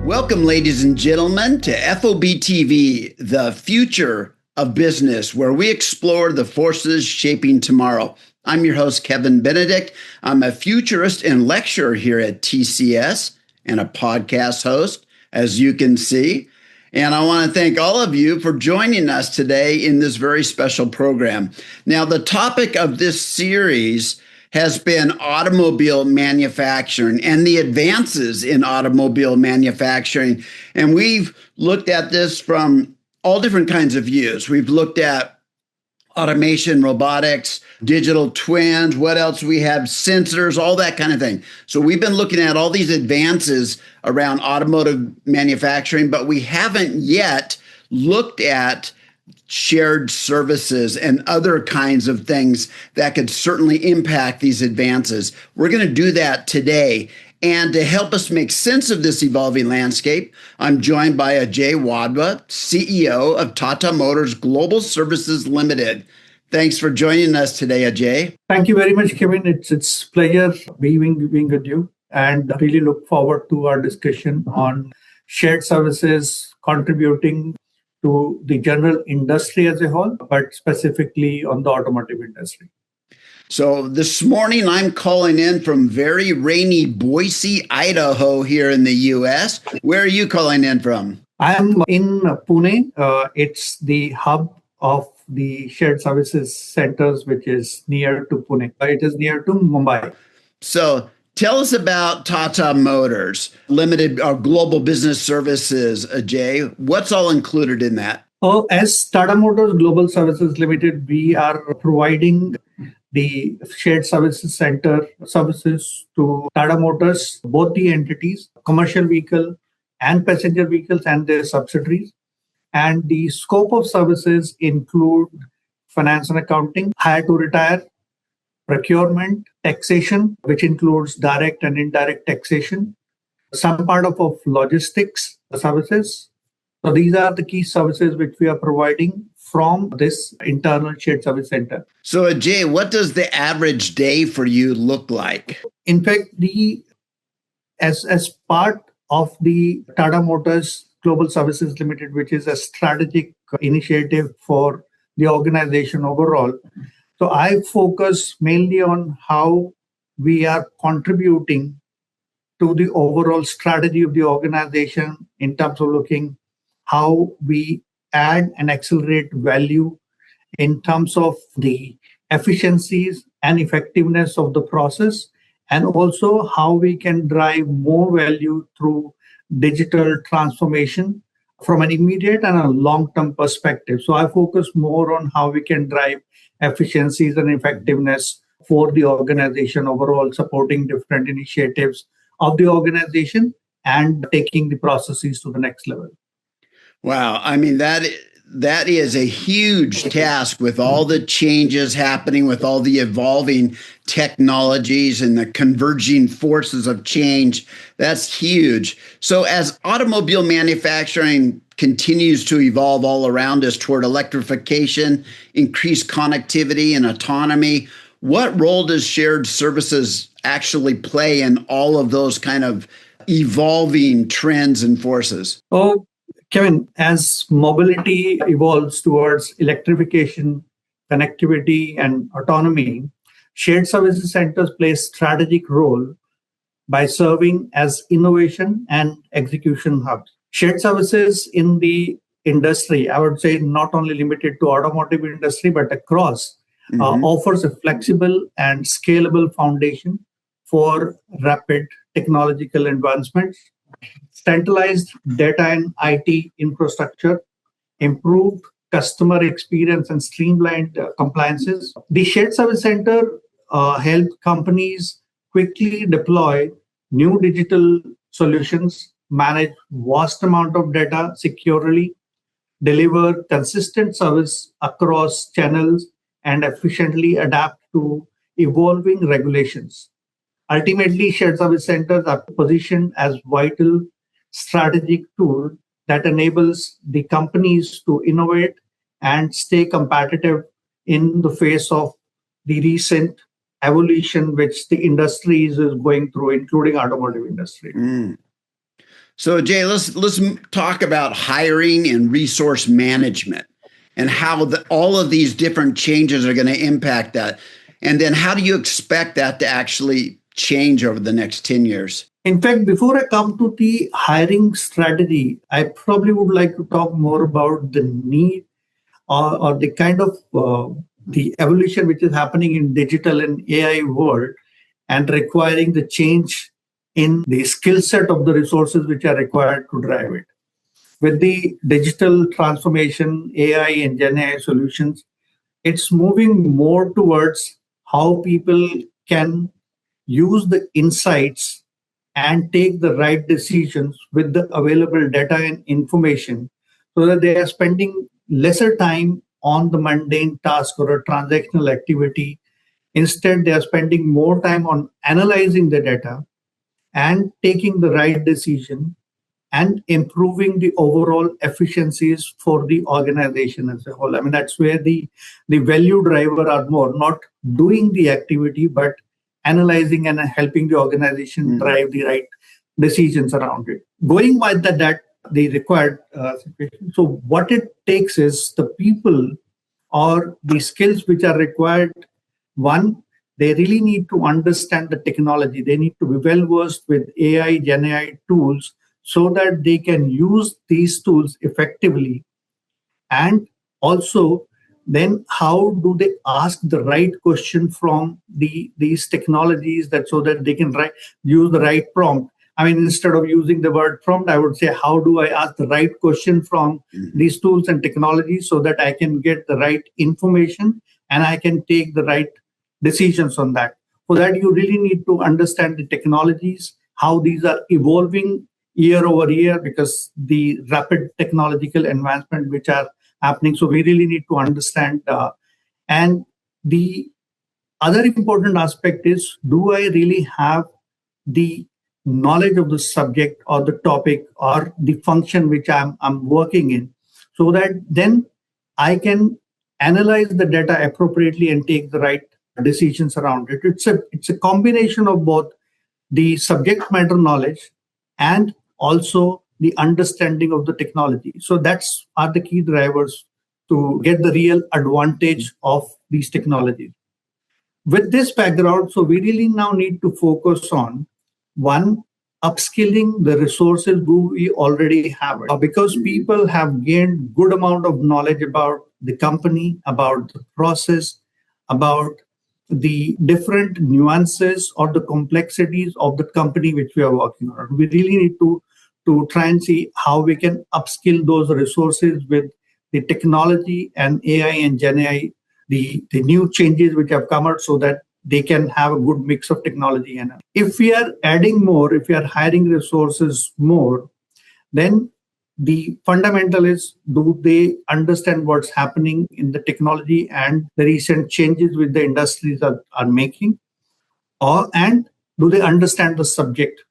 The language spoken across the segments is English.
Welcome, ladies and gentlemen, to FOBtv, the future of business, where we explore the forces shaping tomorrow. I'm your host, Kevin Benedict. I'm a futurist and lecturer here at TCS and a podcast host, as you can see. And I want to thank all of you for joining us today in this very special program. Now, the topic of this series has been automobile manufacturing and the advances in automobile manufacturing. And we've looked at this from all different kinds of views. We've looked at automation, robotics, digital twins, what else we have, sensors, all that kind of thing. So we've been looking at all these advances around automotive manufacturing, but we haven't yet looked at shared services and other kinds of things that could certainly impact these advances. We're going to do that today. And to help us make sense of this evolving landscape, I'm joined by Ajay Wadhwa, CEO of Tata Motors Global Services Limited. Thanks for joining us today, Ajay. Thank you very much, Kevin. It's pleasure being with you, and really look forward to our discussion on shared services contributing to the general industry as a whole, but specifically on the automotive industry. So this morning, I'm calling in from very rainy Boise, Idaho here in the U.S. Where are you calling in from? I am in Pune. It's the hub of the shared services centers, which is near to Pune. It is near to Mumbai. So tell us about Tata Motors Limited, our global business services, Ajay. What's all included in that? As Tata Motors Global Services Limited, we are providing the shared services center services to Tata Motors, both the entities, commercial vehicle and passenger vehicles and their subsidiaries. And the scope of services include finance and accounting, hire to retire, procurement, taxation, which includes direct and indirect taxation, some part of logistics services. So these are the key services which we are providing from this internal shared service center. So Ajay, what does the average day for you look like? In fact, as part of the Tata Motors Global Services Limited, which is a strategic initiative for the organization overall, so I focus mainly on how we are contributing to the overall strategy of the organization in terms of looking how we add and accelerate value in terms of the efficiencies and effectiveness of the process, and also how we can drive more value through digital transformation from an immediate and a long-term perspective. So I focus more on how we can drive efficiencies and effectiveness for the organization overall, supporting different initiatives of the organization and taking the processes to the next level. Wow. I mean, that is a huge task with all the changes happening, with all the evolving technologies and the converging forces of change. That's huge. So as automobile manufacturing continues to evolve all around us toward electrification, increased connectivity and autonomy, what role does shared services actually play in all of those kind of evolving trends and forces? Kevin, as mobility evolves towards electrification, connectivity, and autonomy, shared services centers play a strategic role by serving as innovation and execution hubs. Shared services in the industry, I would say not only limited to automotive industry, but across, offers a flexible and scalable foundation for rapid technological advancements, centralized data and IT infrastructure, improved customer experience, and streamlined compliances. The shared service center help companies quickly deploy new digital solutions, manage vast amount of data securely, deliver consistent service across channels, and efficiently adapt to evolving regulations. Ultimately, shared service centers are positioned as vital strategic tool that enables the companies to innovate and stay competitive in the face of the recent evolution which the industry is going through, including automotive industry. So Jay, let's talk about hiring and resource management and how all of these different changes are going to impact that. And then how do you expect that to actually change over the next 10 years? In fact, before I come to the hiring strategy, I probably would like to talk more about the need or the kind of the evolution which is happening in digital and AI world and requiring the change in the skill set of the resources which are required to drive it. With the digital transformation, AI and Gen AI solutions, it's moving more towards how people can use the insights and take the right decisions with the available data and information so that they are spending lesser time on the mundane task or a transactional activity. Instead, they are spending more time on analyzing the data and taking the right decision and improving the overall efficiencies for the organization as a whole. I mean, that's where the value driver are more, not doing the activity, but analyzing and helping the organization drive the right decisions around it. Going by that the required situation. So what it takes is the people or the skills which are required. One, they really need to understand the technology. They need to be well versed with AI, Gen AI tools so that they can use these tools effectively. And also, then how do they ask the right question from these technologies that so that they can use the right prompt. I mean, instead of using the word prompt, I would say, how do I ask the right question from these tools and technologies so that I can get the right information and I can take the right decisions on that. For that, you really need to understand the technologies, how these are evolving year over year because the rapid technological advancement which are happening. So we really need to understand. And the other important aspect is, do I really have the knowledge of the subject or the topic or the function which I'm working in, so that then I can analyze the data appropriately and take the right decisions around it. It's a combination of both the subject matter knowledge and also the understanding of the technology. So that's are the key drivers to get the real advantage of these technologies. With this background, so we really now need to focus on one, upskilling the resources who we already have, because people have gained good amount of knowledge about the company, about the process, about the different nuances or the complexities of the company which we are working on. We really need to try and see how we can upskill those resources with the technology and AI and Gen AI, the new changes which have come out so that they can have a good mix of technology. And if we are adding more, if we are hiring resources more, then the fundamental is, do they understand what's happening in the technology and the recent changes which the industries are making? And do they understand the subject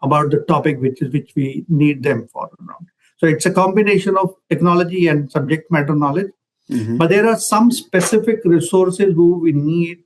about the topic which we need them for around? So it's a combination of technology and subject matter knowledge. But there are some specific resources who we need,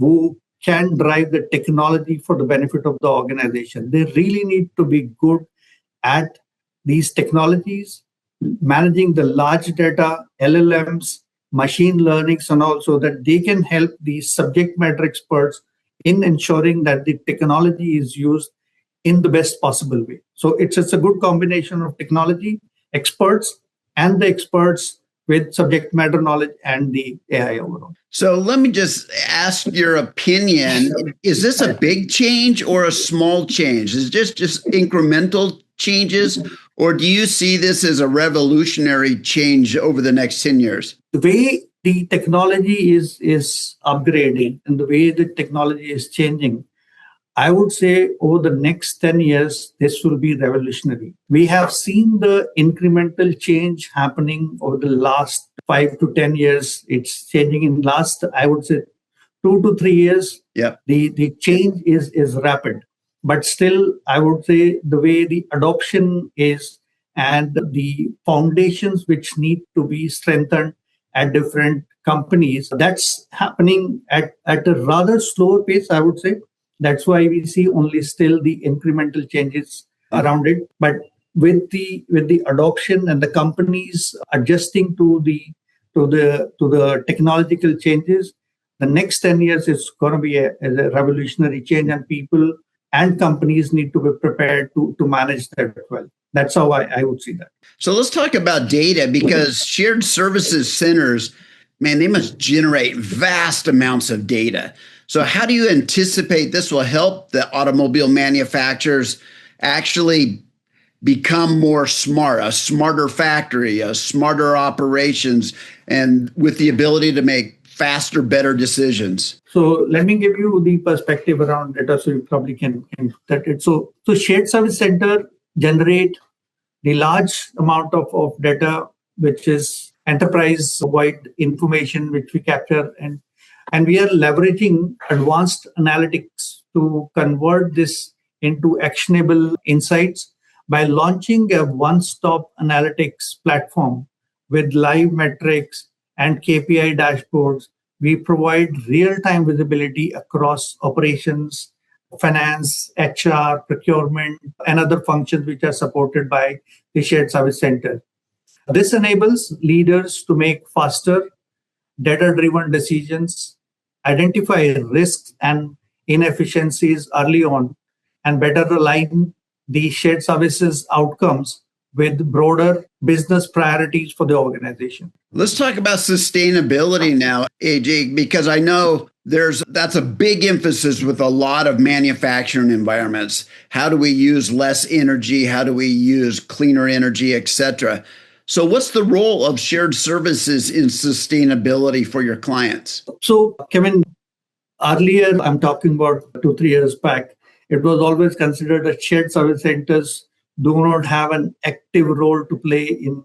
who can drive the technology for the benefit of the organization. They really need to be good at these technologies, managing the large data, LLMs, machine learnings, and also that they can help these subject matter experts in ensuring that the technology is used in the best possible way. So it's a good combination of technology experts and the experts with subject matter knowledge and the AI overall. So let me just ask your opinion. Is this a big change or a small change? Is it just incremental changes, or do you see this as a revolutionary change over the next 10 years? The way the technology is upgrading and the way the technology is changing, I would say over the next 10 years, this will be revolutionary. We have seen the incremental change happening over the last 5 to 10 years. It's changing in last, I would say, 2 to 3 years. Yeah. The change is rapid. But still, I would say the way the adoption is and the foundations which need to be strengthened at different companies. That's happening at a rather slower pace, I would say. That's why we see only still the incremental changes around it. But with the adoption and the companies adjusting to the technological changes, the next 10 years is going to be a revolutionary change, and people and companies need to be prepared to manage that well. That's how I would see that. So let's talk about data, because shared services centers, man, they must generate vast amounts of data. So how do you anticipate this will help the automobile manufacturers actually become more smart, a smarter factory, a smarter operations, and with the ability to make faster, better decisions? So let me give you the perspective around data, so you probably can that it. So shared service center generate the large amount of data, which is enterprise-wide information, which we capture, and we are leveraging advanced analytics to convert this into actionable insights by launching a one-stop analytics platform with live metrics and KPI dashboards. We provide real-time visibility across operations, finance, HR, procurement, and other functions which are supported by the shared service center. This enables leaders to make faster, data-driven decisions, identify risks and inefficiencies early on, and better align the shared services outcomes with broader business priorities for the organization. Let's talk about sustainability now, AJ, because I know that's a big emphasis with a lot of manufacturing environments. How do we use less energy? How do we use cleaner energy, et cetera? So what's the role of shared services in sustainability for your clients? So, Kevin, earlier, I'm talking about 2-3 years back, it was always considered that shared service centers do not have an active role to play in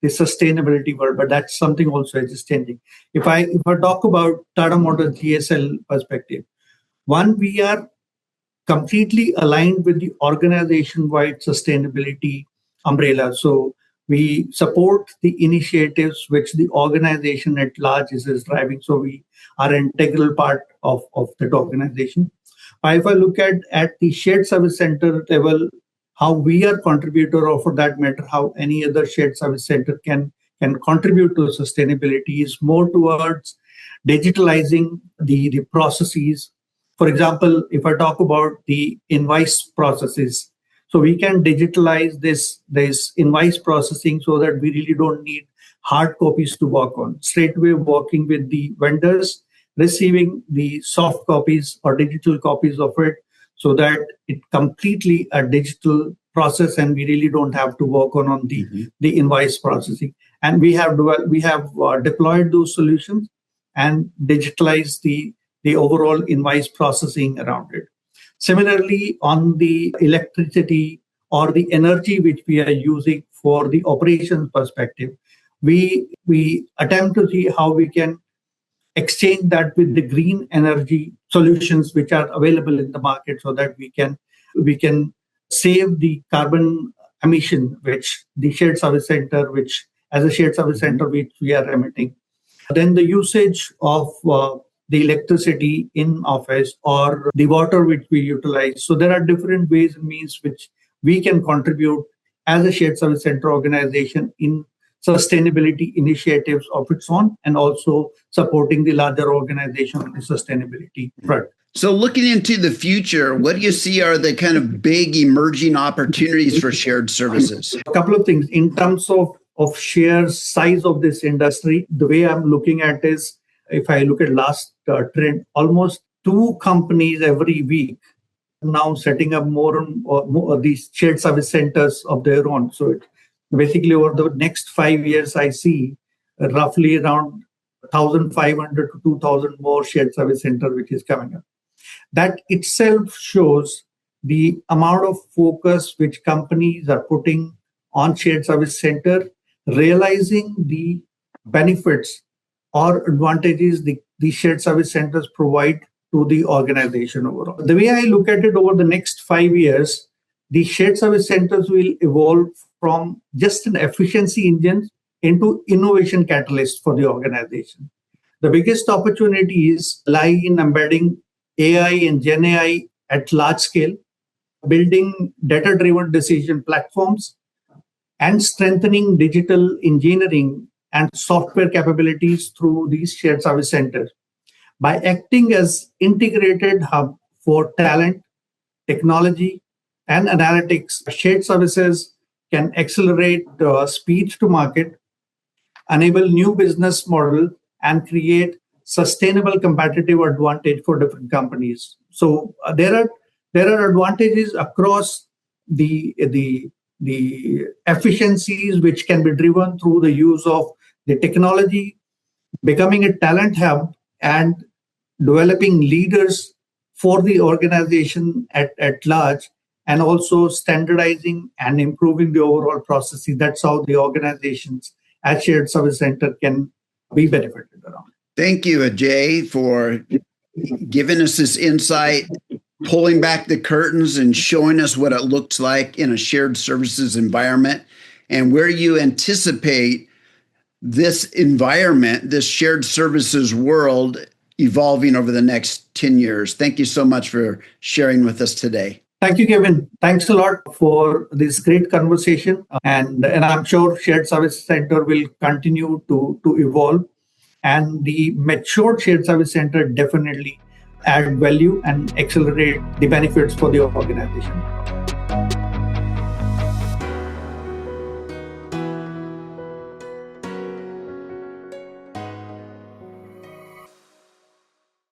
the sustainability world, but that's something also is changing. If I talk about Tata Motors GSL perspective, one, we are completely aligned with the organization-wide sustainability umbrella. So we support the initiatives which the organization at large is driving. So we are an integral part of that organization. If I look at the shared service center level, how we are contributor, or for that matter, how any other shared service center can contribute to sustainability, is more towards digitalizing the processes. For example, if I talk about the invoice processes, so we can digitalize this invoice processing so that we really don't need hard copies to work on. Straight away working with the vendors, receiving the soft copies or digital copies of it, so that it completely a digital process, and we really don't have to work on the invoice processing. And we have deployed those solutions and digitalized the overall invoice processing around it. Similarly, on the electricity or the energy which we are using for the operations perspective, we attempt to see how we can exchange that with the green energy solutions which are available in the market, so that we can save the carbon emission which the shared service center, which as a shared service center which we are emitting. Then the usage of the electricity in office or the water which we utilize. So there are different ways and means which we can contribute as a shared service center organization in sustainability initiatives of its own, and also supporting the larger organization on the sustainability front. So looking into the future, what do you see are the kind of big emerging opportunities for shared services? A couple of things. In terms of sheer size of this industry, the way I'm looking at is, if I look at last trend, almost 2 companies every week now setting up more and more these shared service centers of their own. So basically, over the next 5 years, I see roughly around 1,500 to 2,000 more shared service centers which is coming up. That itself shows the amount of focus which companies are putting on shared service center, realizing the benefits or advantages the shared service centers provide to the organization overall. The way I look at it, over the next 5 years, the shared service centers will evolve from just an efficiency engine into innovation catalysts for the organization. The biggest opportunities lie in embedding AI and Gen AI at large scale, building data-driven decision platforms, and strengthening digital engineering and software capabilities through these shared service centers. By acting as integrated hub for talent, technology, and analytics, shared services can accelerate speed to market, enable new business model, and create sustainable competitive advantage for different companies. So there are advantages across the efficiencies which can be driven through the use of the technology, becoming a talent hub, and developing leaders for the organization at large, and also standardizing and improving the overall processes. That's how the organizations at shared service center can be benefited around. Thank you, Ajay, for giving us this insight, pulling back the curtains and showing us what it looks like in a shared services environment and where you anticipate this environment, this shared services world, evolving over the next 10 years. Thank you so much for sharing with us today. Thank you, Kevin. Thanks a lot for this great conversation. And I'm sure Shared Service Center will continue to evolve. And the matured Shared Service Center definitely add value and accelerate the benefits for the organization.